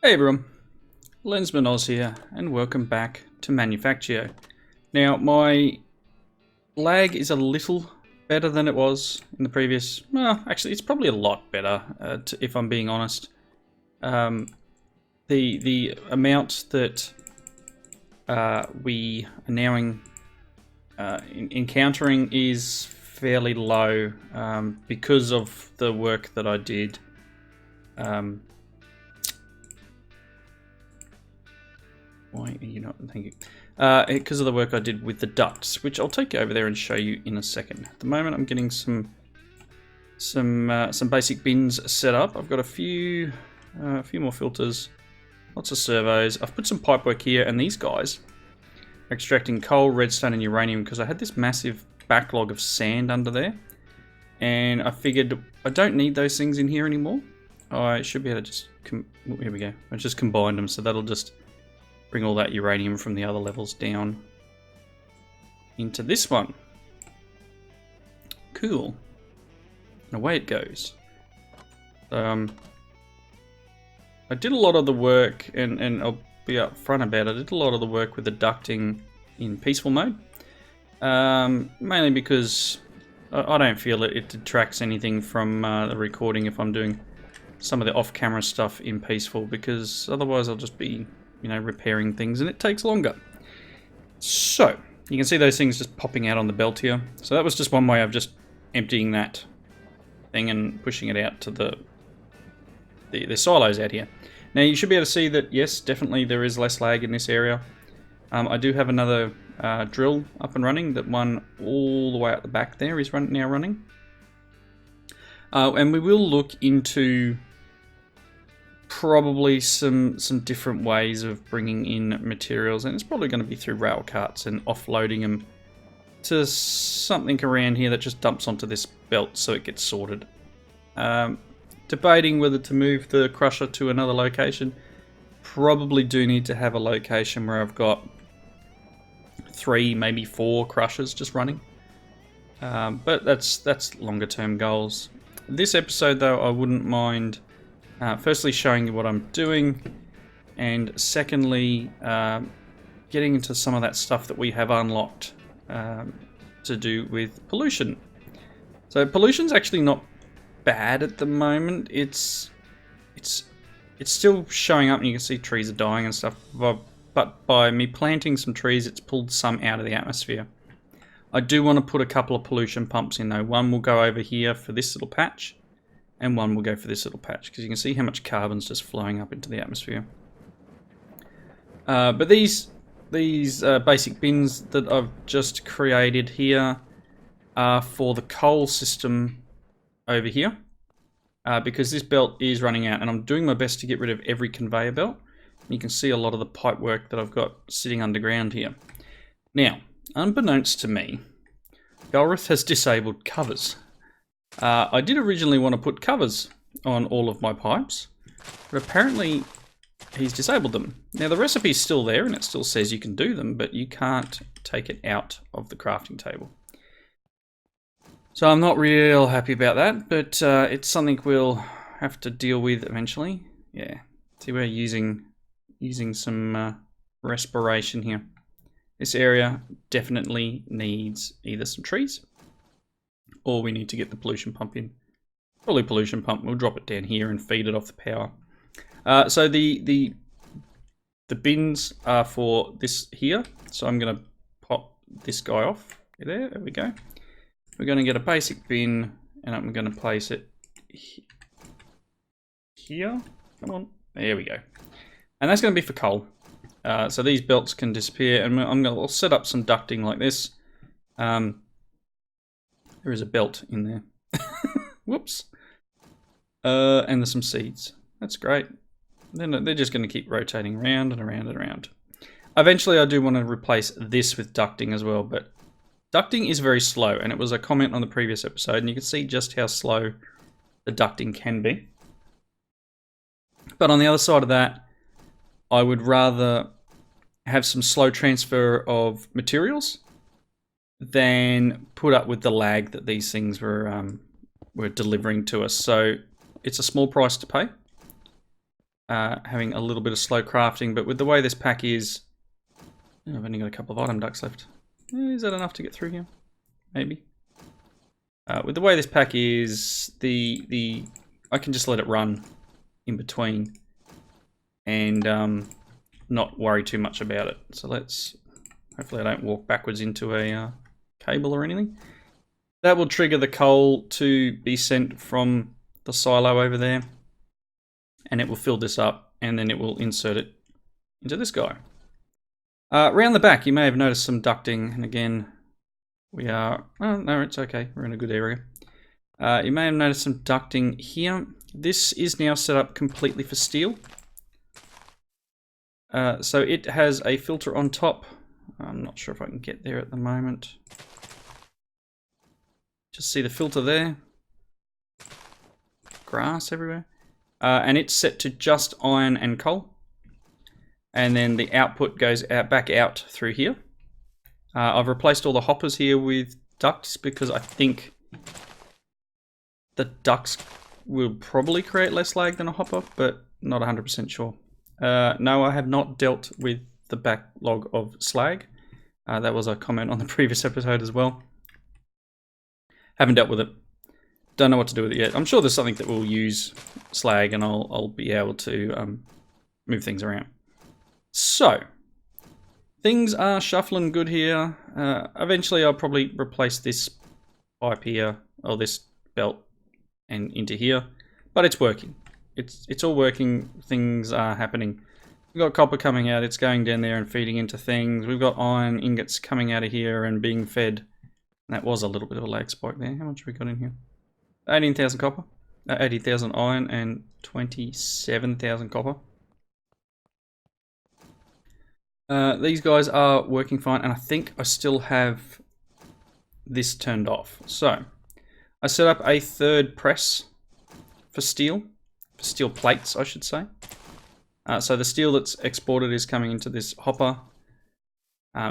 Hey everyone, Lensmanoz here, and welcome back to Manufactio. Now, my lag is a little better than it was in the previous... Well, actually, it's probably a lot better, if I'm being honest. The amount that we are now encountering is fairly low because of the work that I did. Why are you not? Thank you. Because of the work I did with the ducts, which I'll take you over there and show you in a second. At the moment, I'm getting some basic bins set up. I've got a few more filters, lots of servos. I've put some pipework here, and these guys are extracting coal, redstone, and uranium because I had this massive backlog of sand under there, and I figured I don't need those things in here anymore. I should be able to just here we go. I just combined them, so that'll just bring all that uranium from the other levels down into this one. Cool. And away it goes. I did a lot of the work, and I'll be upfront about it. I did a lot of the work with the ducting in peaceful mode. Mainly because I don't feel it detracts anything from the recording if I'm doing some of the off-camera stuff in peaceful, because otherwise I'll just be, you know, repairing things and it takes longer. So, you can see those things just popping out on the belt here. So that was just one way of just emptying that thing and pushing it out to the silos out here. Now you should be able to see that, yes, definitely there is less lag in this area. I do have another drill up and running. That one all the way out the back there is now running. And we will look into probably some different ways of bringing in materials, and it's probably going to be through rail carts and offloading them to something around here that just dumps onto this belt so it gets sorted. Debating whether to move the crusher to another location. Probably do need to have a location where I've got 3, maybe 4 crushers just running, but that's longer term goals. This episode though, I wouldn't mind firstly showing you what I'm doing, and secondly getting into some of that stuff that we have unlocked to do with pollution. So pollution's actually not bad at the moment. It's still showing up, and you can see trees are dying and stuff, but by me planting some trees, it's pulled some out of the atmosphere. I do want to put a couple of pollution pumps in though. One will go over here for this little patch, and one will go for this little patch, because you can see how much carbon's just flowing up into the atmosphere. But these basic bins that I've just created here are for the coal system over here, because this belt is running out, and I'm doing my best to get rid of every conveyor belt. You can see a lot of the pipe work that I've got sitting underground here. Now, unbeknownst to me, Golrith has disabled covers. I did originally want to put covers on all of my pipes, but apparently he's disabled them. Now the recipe's still there and it still says you can do them, but you can't take it out of the crafting table. So I'm not real happy about that, but it's something we'll have to deal with eventually. Yeah, see, we're using some respiration here. This area definitely needs either some trees, or we need to get the pollution pump in. Probably pollution pump. We'll drop it down here and feed it off the power. So the bins are for this here. So I'm going to pop this guy off. There we go. We're going to get a basic bin, and I'm going to place it here. Come on. There we go. And that's going to be for coal. So these belts can disappear, and I'll set up some ducting like this. There is a belt in there. Whoops. And there's some seeds. That's great. Then they're just going to keep rotating around and around and around. Eventually I do want to replace this with ducting as well, but ducting is very slow, and it was a comment on the previous episode, and you can see just how slow the ducting can be. But on the other side of that, I would rather have some slow transfer of materials than put up with the lag that these things were delivering to us. So it's a small price to pay, having a little bit of slow crafting, but with the way this pack is, I've only got a couple of item ducts left. Is that enough to get through here? Maybe. With the way this pack is, I can just let it run in between and not worry too much about it. So hopefully I don't walk backwards into a cable or anything. That will trigger the coal to be sent from the silo over there, and it will fill this up, and then it will insert it into this guy. Around the back, you may have noticed some ducting, and again, we are... Oh, no, it's okay. We're in a good area. You may have noticed some ducting here. This is now set up completely for steel. So it has a filter on top. I'm not sure if I can get there at the moment. Just see the filter there. Grass everywhere. And it's set to just iron and coal. And then the output goes back out through here. I've replaced all the hoppers here with ducts because I think the ducts will probably create less lag than a hopper, but not 100% sure. No, I have not dealt with the backlog of slag. That was a comment on the previous episode as well. Haven't dealt with it. Don't know what to do with it yet. I'm sure there's something that will use slag and I'll be able to move things around. So, things are shuffling good here. Eventually I'll probably replace this pipe here, or this belt, and into here. But it's working. It's all working. Things are happening. We've got copper coming out. It's going down there and feeding into things. We've got iron ingots coming out of here and being fed. That was a little bit of a lag spike there. How much have we got in here? 18,000 copper. 80,000 iron and 27,000 copper. These guys are working fine, and I think I still have this turned off. So, I set up a third press for steel plates, I should say. So the steel that's exported is coming into this hopper.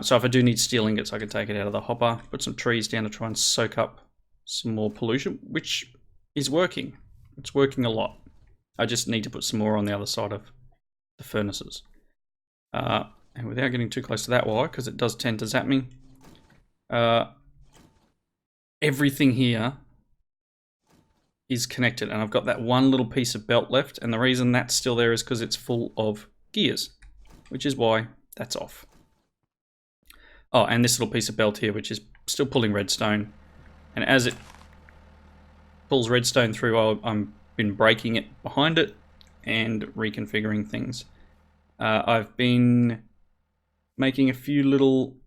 So if I do need steel ingots, I can take it out of the hopper, put some trees down to try and soak up some more pollution, which is working. It's working a lot. I just need to put some more on the other side of the furnaces. And without getting too close to that wire, because it does tend to zap me, everything here is connected, and I've got that one little piece of belt left, and the reason that's still there is because it's full of gears, which is why that's off. Oh, and this little piece of belt here, which is still pulling redstone, and as it pulls redstone through, I've been breaking it behind it and reconfiguring things. I've been making a few little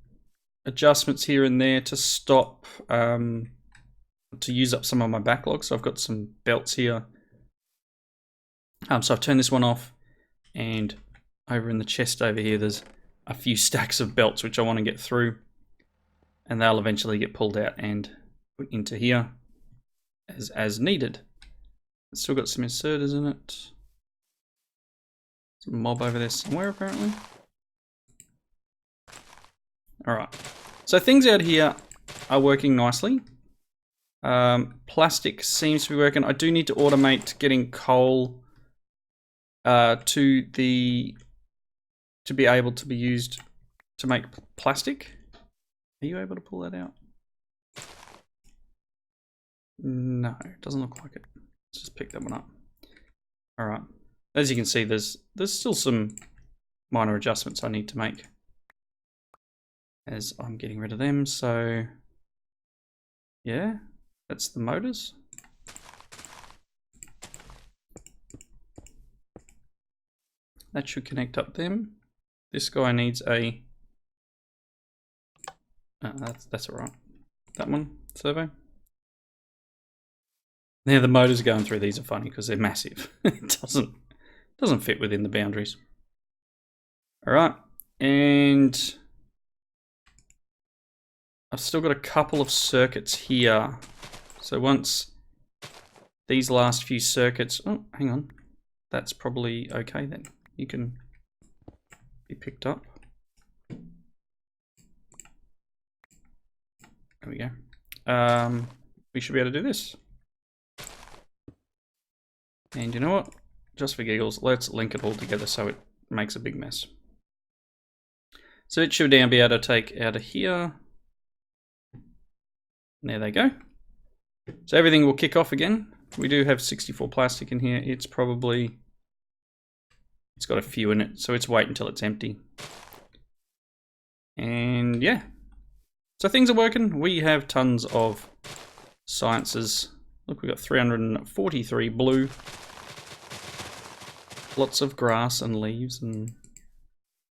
adjustments here and there to stop to use up some of my backlog. So I've got some belts here. So I've turned this one off, and over in the chest over here there's a few stacks of belts which I want to get through, and they'll eventually get pulled out and put into here as needed. It's still got some inserters in it. Some mob over there somewhere apparently. Alright, so things out here are working nicely. Plastic seems to be working. I do need to automate getting coal to be able to be used to make plastic. Are you able to pull that out? No, it doesn't look like it. Let's just pick that one up. Alright. As you can see, there's still some minor adjustments I need to make as I'm getting rid of them. So yeah, that's the motors. That should connect up them. This guy needs a that's all right. That one, servo. Now the motors going through these are funny because they're massive. It doesn't fit within the boundaries. All right, and I've still got a couple of circuits here. So once these last few circuits, oh, hang on, that's probably okay then. You can be picked up. There we go. We should be able to do this. And you know what? just for giggles, let's link it all together so it makes a big mess. So it should now be able to take out of here. And there they go. So everything will kick off again. We do have 64 plastic in here. It's got a few in it, so it's wait until it's empty. And yeah. So things are working. We have tons of sciences. Look, we've got 343 blue. Lots of grass and leaves and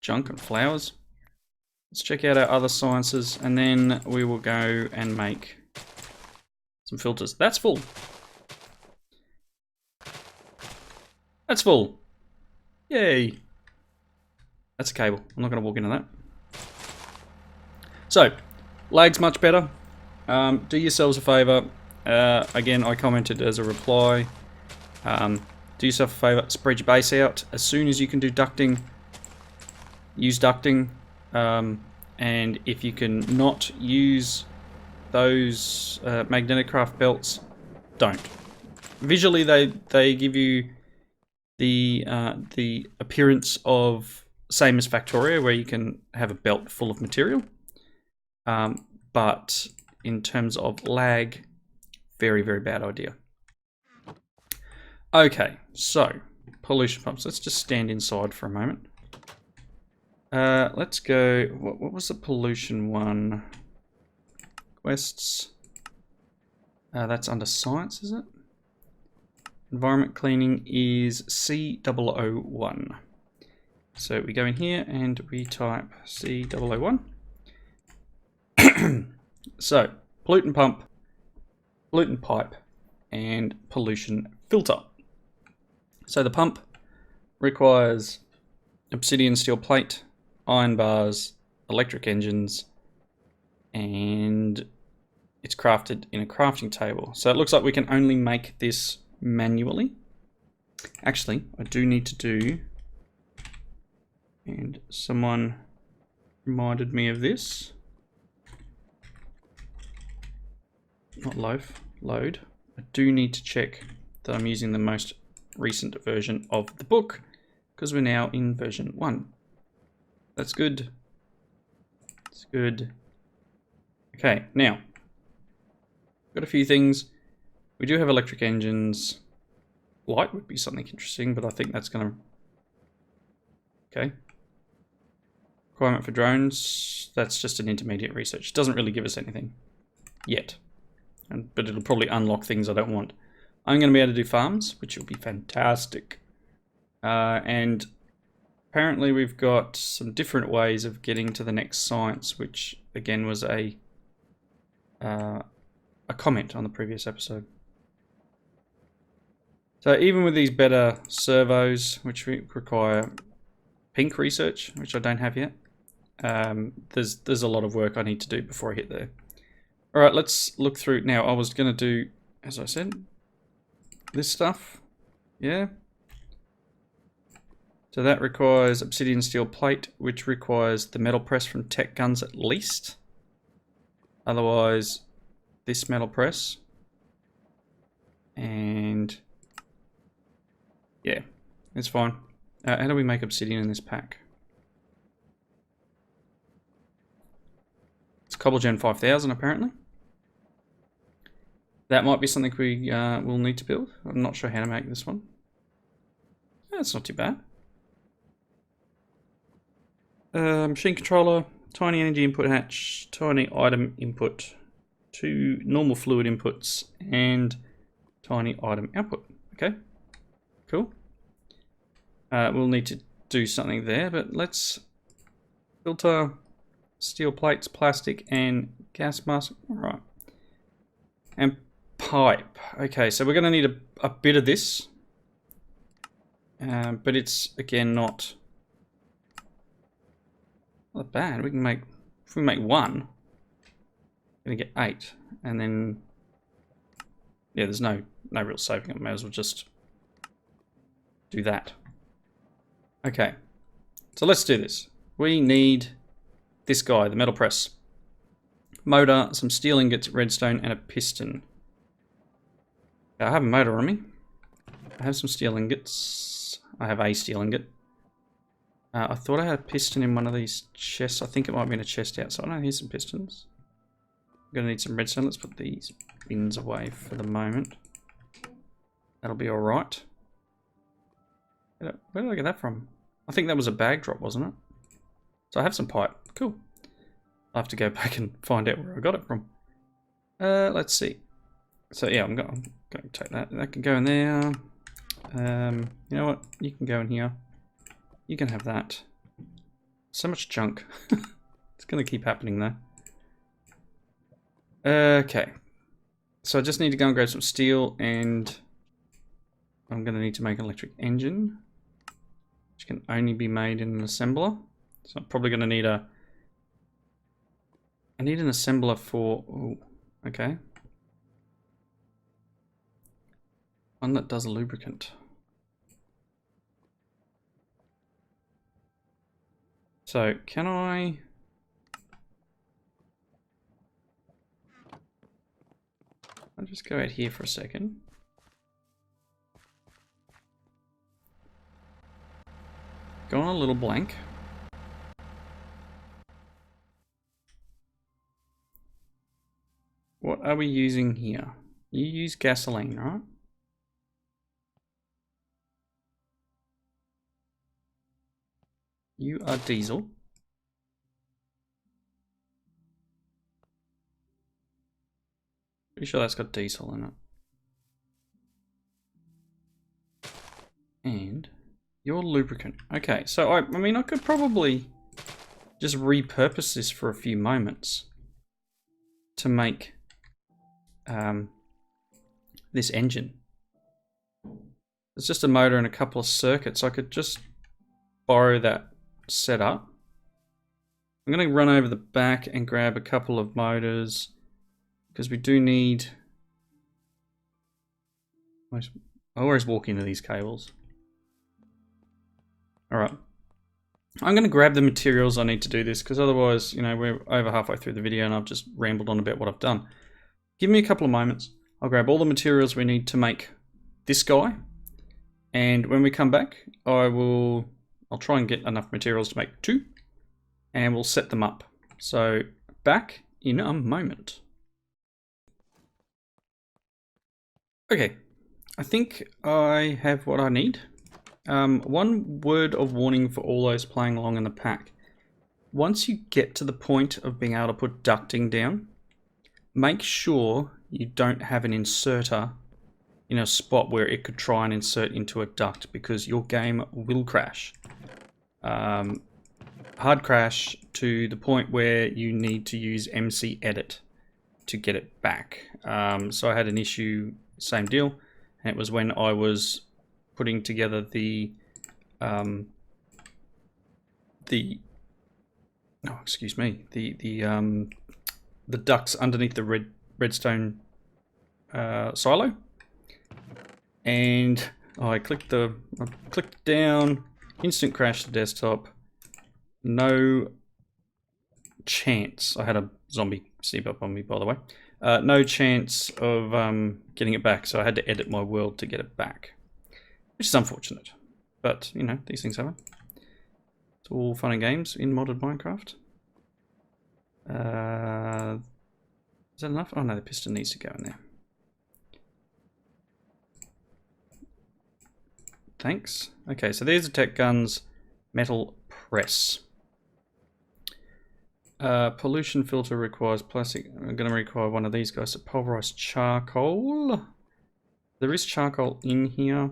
junk and flowers. Let's check out our other sciences, and then we will go and make some filters. That's full. That's full. Yay. That's a cable. I'm not going to walk into that. So, lag's much better. Do yourselves a favour. Again, I commented as a reply. Do yourself a favour. Spread your base out. As soon as you can do ducting, use ducting. And if you can not use those magnetic craft belts, don't. Visually, they give you the appearance of same as Factorio, where you can have a belt full of material. But in terms of lag, very, very bad idea. Okay, so pollution pumps. Let's just stand inside for a moment. Let's go. What was the pollution one? Quests. That's under science, is it? Environment cleaning is C001. So we go in here and we type C001. So pollutant pump, pollutant pipe, and pollution filter. So the pump requires obsidian steel plate, iron bars, electric engines, and it's crafted in a crafting table. So it looks like we can only make this manually. Actually, I do need to do, and someone reminded me of this. Not load. I do need to check that I'm using the most recent version of the book, because we're now in version 1. That's good. That's good. Okay, now, got a few things. We do have electric engines. Light would be something interesting, but I think that's going to... Okay. Requirement for drones. That's just an intermediate research. It doesn't really give us anything yet. But it'll probably unlock things I don't want. I'm going to be able to do farms, which will be fantastic. And apparently we've got some different ways of getting to the next science, which again was a comment on the previous episode. So even with these better servos, which require pink research, which I don't have yet, there's a lot of work I need to do before I hit there. All right, let's look through. Now, I was going to do, as I said, this stuff. Yeah. So that requires obsidian steel plate, which requires the metal press from tech guns at least. Otherwise, this metal press. And yeah, it's fine. How do we make obsidian in this pack? It's Cobblegen 5000 apparently. That might be something we will need to build. I'm not sure how to make this one. That's not too bad. Machine controller, tiny energy input hatch, tiny item input, 2 normal fluid inputs, and tiny item output. Okay, cool. We'll need to do something there, but let's filter steel plates, plastic, and gas mask. All right. And pipe. Okay, so we're going to need a bit of this. But it's, again, not bad. We can make, if we make 1, we're going to get 8. And then, yeah, there's no real saving. I may as well just do that. Okay, so let's do this. We need this guy, the metal press. Motor, some steel ingots, redstone, and a piston. I have a motor on me. I have some steel ingots. I have a steel ingot. I thought I had a piston in one of these chests. I think it might be in a chest outside. Oh, here's some pistons. I'm going to need some redstone. Let's put these bins away for the moment. That'll be alright. Where did I get that from? I think that was a bag drop, wasn't it? So I have some pipe. Cool. I'll have to go back and find out where I got it from. Let's see. So yeah, I'm going to take that. That can go in there. You know what? You can go in here. You can have that. So much junk. It's going to keep happening though. Okay. So I just need to go and grab some steel, and I'm going to need to make an electric engine, which can only be made in an assembler. So I'm probably going to need I need an assembler for... Ooh, okay. One that does a lubricant. So, can I'll just go out here for a second. Go on a little blank. What are we using here? You use gasoline, right? You are diesel. Pretty sure that's got diesel in it. And your lubricant. Okay, so I mean, I could probably just repurpose this for a few moments to make this engine. It's just a motor and a couple of circuits. I could just borrow that setup. I'm going to run over the back and grab a couple of motors, because we do need... I always walk into these cables. Alright. I'm going to grab the materials I need to do this, because otherwise, you know, we're over halfway through the video and I've just rambled on about what I've done. Give me a couple of moments. I'll grab all the materials we need to make this guy. And when we come back, I'll try and get enough materials to make 2. And we'll set them up. So, back in a moment. Okay, I think I have what I need. One word of warning for all those playing along in the pack. Once you get to the point of being able to put ducting down, make sure you don't have an inserter in a spot where it could try and insert into a duct, because your game will crash. Hard crash to the point where you need to use MC Edit to get it back. So I had an issue, same deal, and it was when I was putting together the ducts underneath the redstone silo, and I clicked down, instant crash to desktop. No chance. I had a zombie sneak up on me, by the way. No chance of getting it back, so I had to edit my world to get it back, which is unfortunate. But, you know, these things happen. It's all fun and games in modded Minecraft. Is that enough? Oh no, the piston needs to go in there. Thanks. Okay, so there's the tech guns metal press. Pollution filter requires plastic. I'm going to require one of these guys. So pulverized charcoal. There is charcoal in here.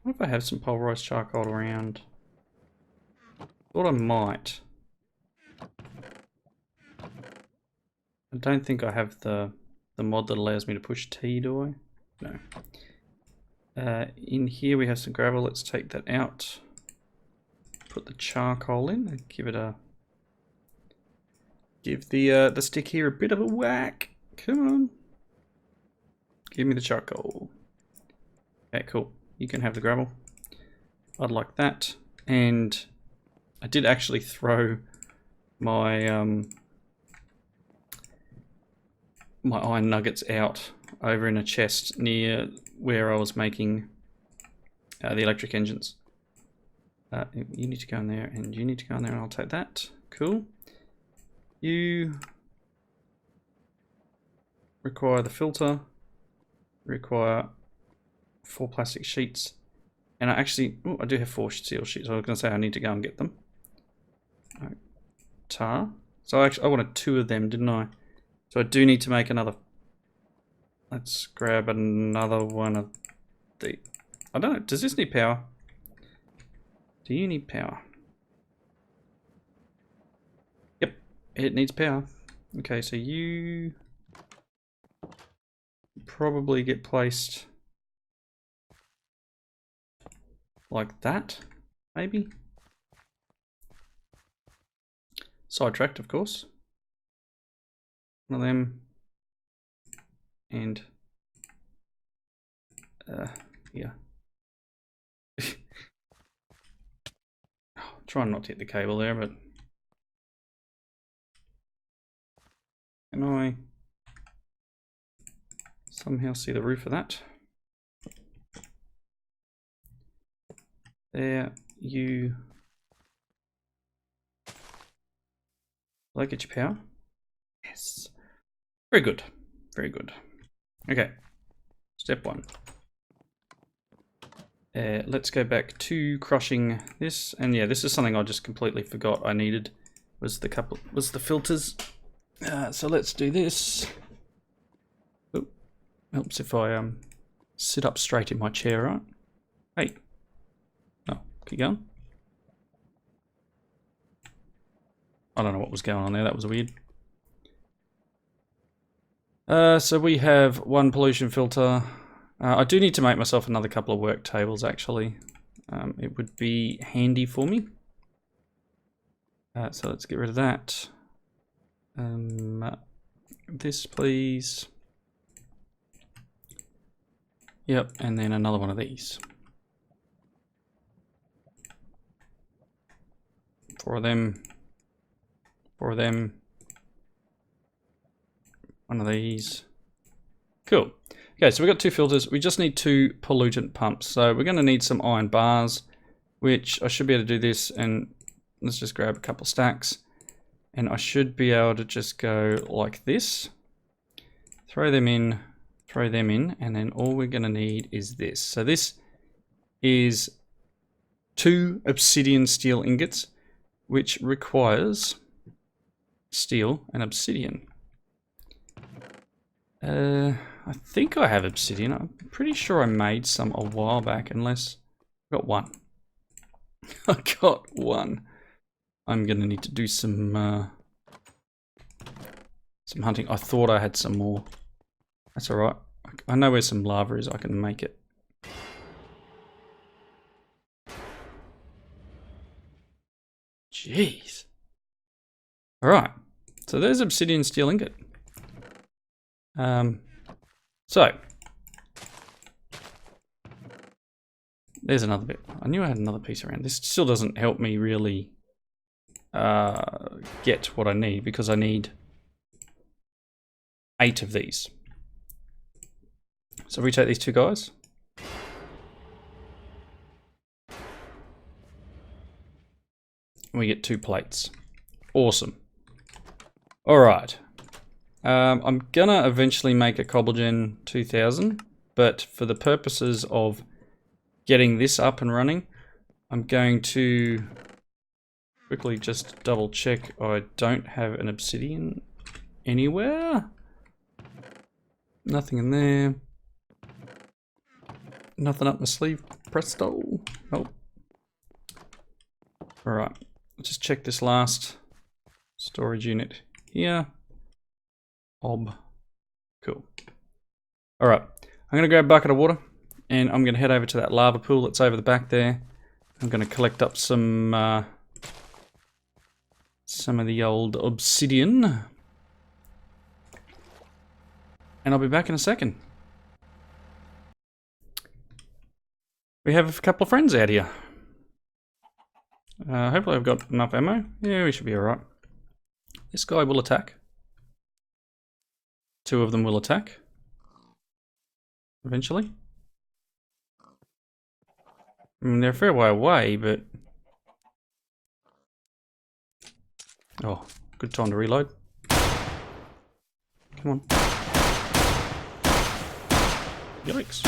What if I have some pulverized charcoal around? Thought I might. I don't think I have the mod that allows me to push T, do I? No. In here we have some gravel. Let's take that out. Put the charcoal in and give it a... Give the stick here a bit of a whack. Come on. Give me the charcoal. Okay, cool. You can have the gravel. I'd like that. And I did actually throw my my iron nuggets out over in a chest near where I was making the electric engines. You need to go in there, and you need to go in there, and I'll take that. Cool. You require the filter, require 4 plastic sheets, and I do have 4 steel sheets. I was going to say I need to go and get them. Tar. So I wanted 2 of them, didn't I? So I do need to make another. Let's grab another one of the. I don't know. Does this need power? Do you need power? Yep, it needs power. Okay, so you probably get placed like that, maybe. Sidetracked, of course. One of them. And yeah. Trying not to hit the cable there, but can I somehow see the roof of that? There, you. Will I get your power? Yes. Very good. Very good. Okay. Step 1. Let's go back to crushing this, and yeah, this is something I just completely forgot I needed. Was the filters. So let's do this. Oh, helps if I sit up straight in my chair, right? Hey. Oh, keep going. I don't know what was going on there. That was weird. So we have 1 pollution filter. I do need to make myself another couple of work tables, actually. It would be handy for me. So let's get rid of that. This, please. Yep, and then another one of these. 4 of them. 4 of them. 1 of these. Cool. Okay, so we've got 2 filters. We just need 2 pollutant pumps. So we're going to need some iron bars, which I should be able to do this. And let's just grab a couple stacks. And I should be able to just go like this. Throw them in, and then all we're going to need is this. So this is 2 obsidian steel ingots, which requires steel and obsidian. I think I have obsidian. I'm pretty sure I made some a while back, unless I got 1. I got 1. I'm gonna need to do some hunting. I thought I had some more. That's all right. I know where some lava is. I can make it. Jeez. All right. So there's obsidian steel ingot. So there's another bit. I knew I had another piece around. This still doesn't help me really get what I need, because I need 8 of these. So if we take these 2 guys, we get 2 plates. Awesome. All right. I'm gonna eventually make a Cobblegen 2000, but for the purposes of getting this up and running, I'm going to quickly just double check I don't have an obsidian anywhere. Nothing in there. Nothing up my sleeve. Presto. Oh. Alright. Let's just check this last storage unit here. Cool. Alright. I'm going to grab a bucket of water, and I'm going to head over to that lava pool that's over the back there. I'm going to collect up some of the old obsidian. And I'll be back in a second. We have a couple of friends out here. Hopefully I've got enough ammo. Yeah, we should be alright. This guy will attack. 2 of them will attack. Eventually. I mean, they're a fair way away, but... Oh, good time to reload. Come on. Yikes.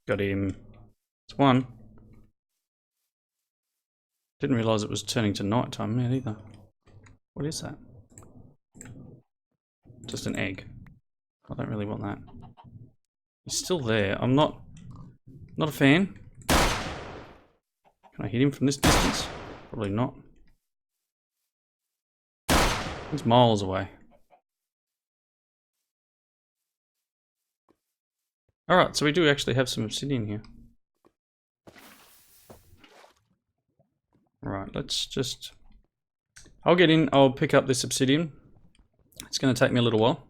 Got him. It's one. Didn't realise it was turning to nighttime yet either. What is that? Just an egg. I don't really want that. He's still there. I'm not a fan. Can I hit him from this distance? Probably not. He's miles away. Alright, so we do actually have some obsidian here. Right, let's just... I'll get in, I'll pick up this obsidian. It's going to take me a little while.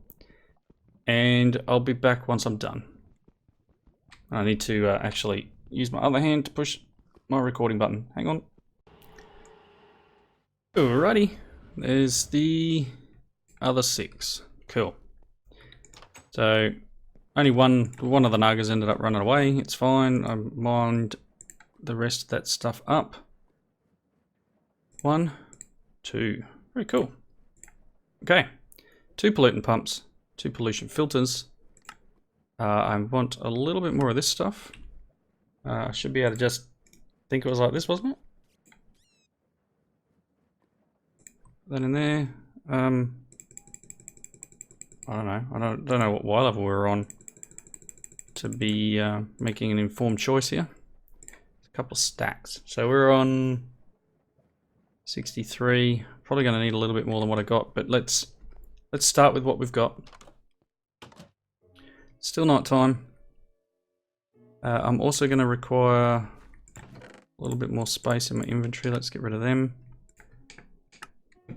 And I'll be back once I'm done. I need to actually use my other hand to push my recording button. Hang on. Alrighty. There's the other 6. Cool. So, only one of the nagas ended up running away. It's fine. I mined the rest of that stuff up. 1, 2. Very cool. Okay. 2 pollutant pumps. 2 pollution filters. I want a little bit more of this stuff. I should be able to just think it was like this, wasn't it? That in there. I don't know. I don't know what Y level we're on to be making an informed choice here. A couple of stacks. So we're on 63. Probably going to need a little bit more than what I got, but let's start with what we've got. Still night time. I'm also going to require a little bit more space in my inventory. Let's get rid of them.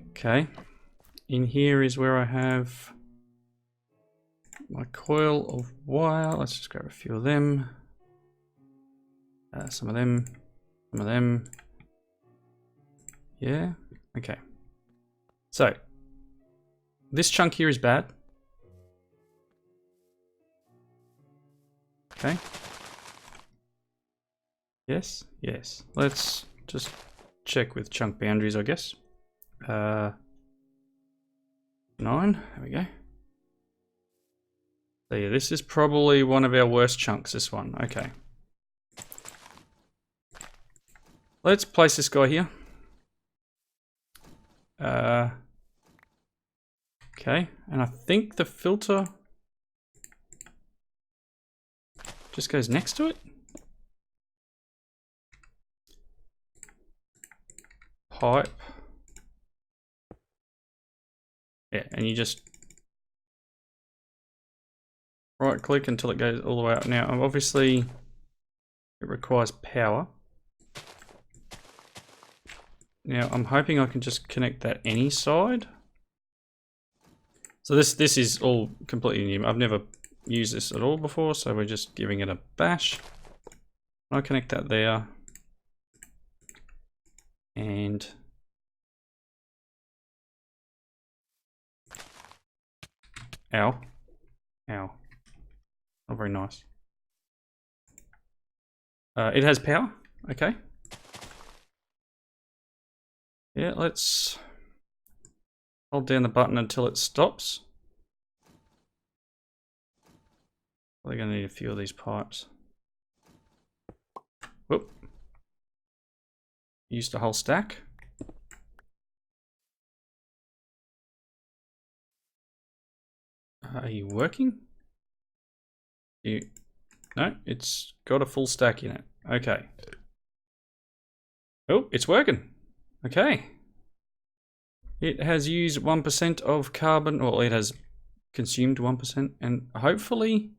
Okay. In here is where I have my coil of wire. Let's just grab a few of them. Some of them. Some of them. Yeah. Okay. So, this chunk here is bad. Okay. Yes, yes. Let's just check with chunk boundaries, I guess. 9. There we go. So yeah, this is probably one of our worst chunks, this one. Okay. Let's place this guy here. Okay, and I think the filter just goes next to it. Pipe. Yeah, and you just right click until it goes all the way up. Now, obviously, it requires power. Now, I'm hoping I can just connect that any side. So this is all completely new. I've never used this at all before, so we're just giving it a bash. I'll connect that there. And ow. Ow. Not very nice. It has power. Okay. Yeah, let's hold down the button until it stops. We're going to need a few of these pipes. Whoop. Used a whole stack. Are you working? No, it's got a full stack in it. Okay. Oh, it's working. Okay. It has used 1% of carbon, or it has consumed 1%, and hopefully,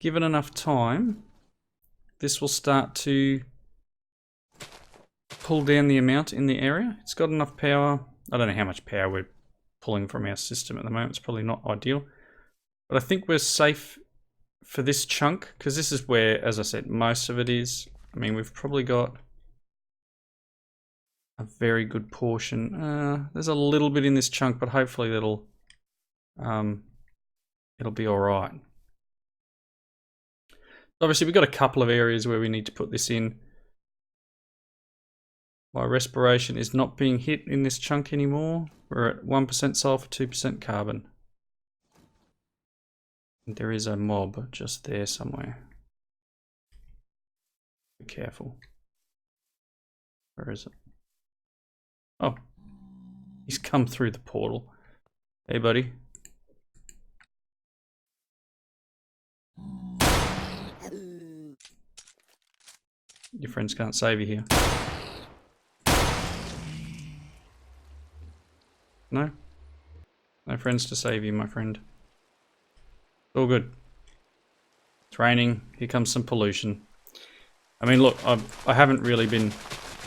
given enough time, this will start to pull down the amount in the area. It's got enough power. I don't know how much power we're pulling from our system at the moment. It's probably not ideal. But I think we're safe for this chunk, because this is where, as I said, most of it is. I mean, we've probably got a very good portion. There's a little bit in this chunk, but hopefully it'll be all right. Obviously, we've got a couple of areas where we need to put this in. My respiration is not being hit in this chunk anymore. We're at 1% sulfur, 2% carbon. And there is a mob just there somewhere. Be careful. Where is it? Oh. He's come through the portal. Hey, buddy. Your friends can't save you here. No? No friends to save you, my friend. All good. It's raining. Here comes some pollution. I mean, look, I haven't really been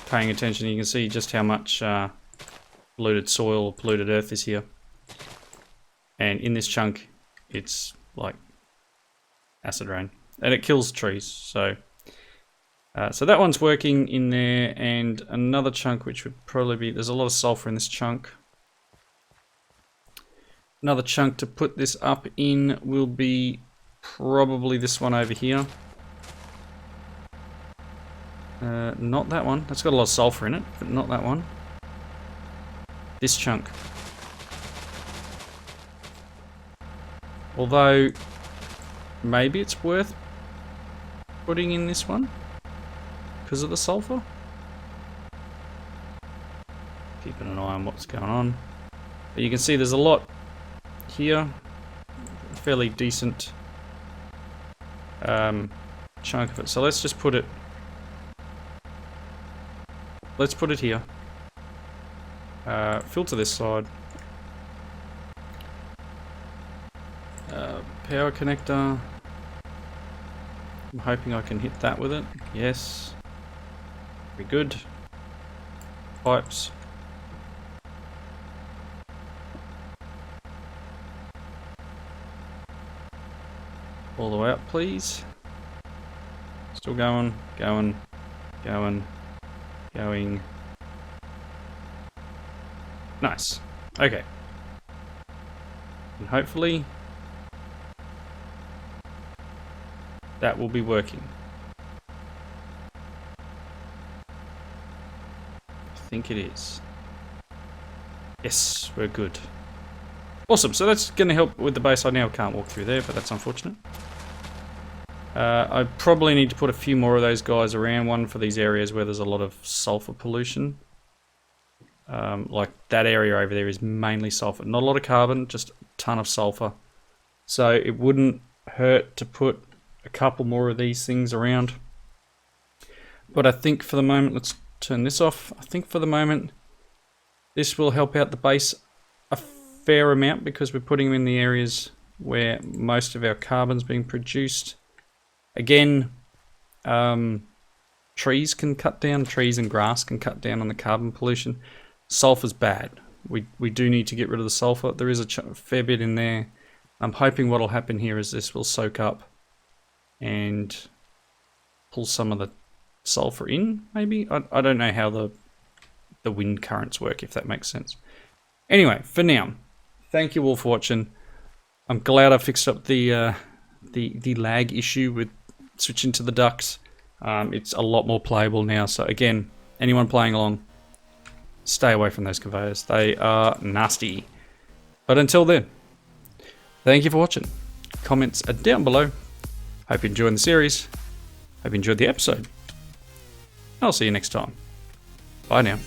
paying attention. You can see just how much polluted soil, polluted earth is here. And in this chunk, it's like acid rain. And it kills trees, so... so that one's working in there, and another chunk which would probably be... There's a lot of sulfur in this chunk. Another chunk to put this up in will be probably this one over here. Not that one. That's got a lot of sulfur in it, but not that one. This chunk. Although, maybe it's worth putting in this one because of the sulfur. Keeping an eye on what's going on. But you can see there's a lot here. A fairly decent chunk of it. So let's just put it... Let's put it here. Filter this side. Power connector. I'm hoping I can hit that with it. Yes. Very good. Pipes. All the way up, please. Still going, going, going, going. Nice. Okay. And hopefully that will be working. I think it is. Yes, we're good. Awesome, so that's going to help with the base. I now can't walk through there, but that's unfortunate. I probably need to put a few more of those guys around. One for these areas where there's a lot of sulfur pollution. Like that area over there is mainly sulfur. Not a lot of carbon, just a ton of sulfur. So it wouldn't hurt to put a couple more of these things around. But I think for the moment, let's turn this off. I think for the moment, this will help out the base a fair amount because we're putting them in the areas where most of our carbon's being produced. Again, trees can cut down, trees and grass can cut down on the carbon pollution. Sulfur's bad. We do need to get rid of the sulfur. There is a fair bit in there. I'm hoping what'll happen here is this will soak up and pull some of the sulfur in, maybe? I don't know how the wind currents work, if that makes sense. Anyway, for now, thank you all for watching. I'm glad I fixed up the lag issue with switching to the ducts. It's a lot more playable now, so again, anyone playing along, stay away from those conveyors. They are nasty. But until then, thank you for watching. Comments are down below. Hope you enjoyed the series. Hope you enjoyed the episode. I'll see you next time. Bye now.